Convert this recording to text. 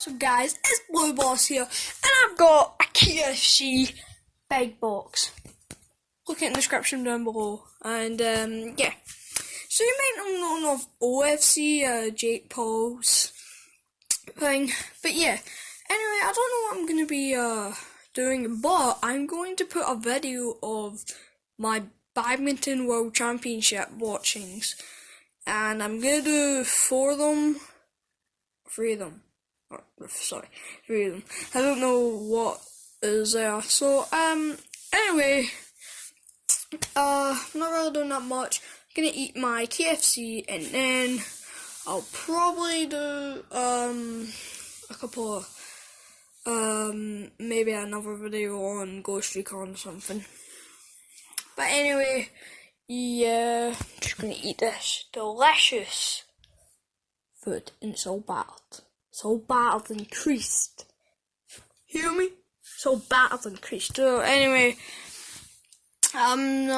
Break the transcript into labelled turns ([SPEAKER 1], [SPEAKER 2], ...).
[SPEAKER 1] So guys, it's Blue Boss here, and I've got a KFC big box. Look in the description down below, and yeah. So you might not know of OFC, Jake Paul's thing, but yeah. Anyway, I don't know what I'm gonna be doing, but I'm going to put a video of my badminton world championship watchings, and I'm gonna do three of them. Three of them. I don't know what is there. So, anyway, I'm not really doing that much. I'm gonna eat my KFC and then I'll probably do, a couple of, maybe another video on Ghost Recon or something. But anyway, yeah, I'm just gonna eat this delicious food, and it's all battered. So battered and creased. Hear me? So battered and creased. So anyway,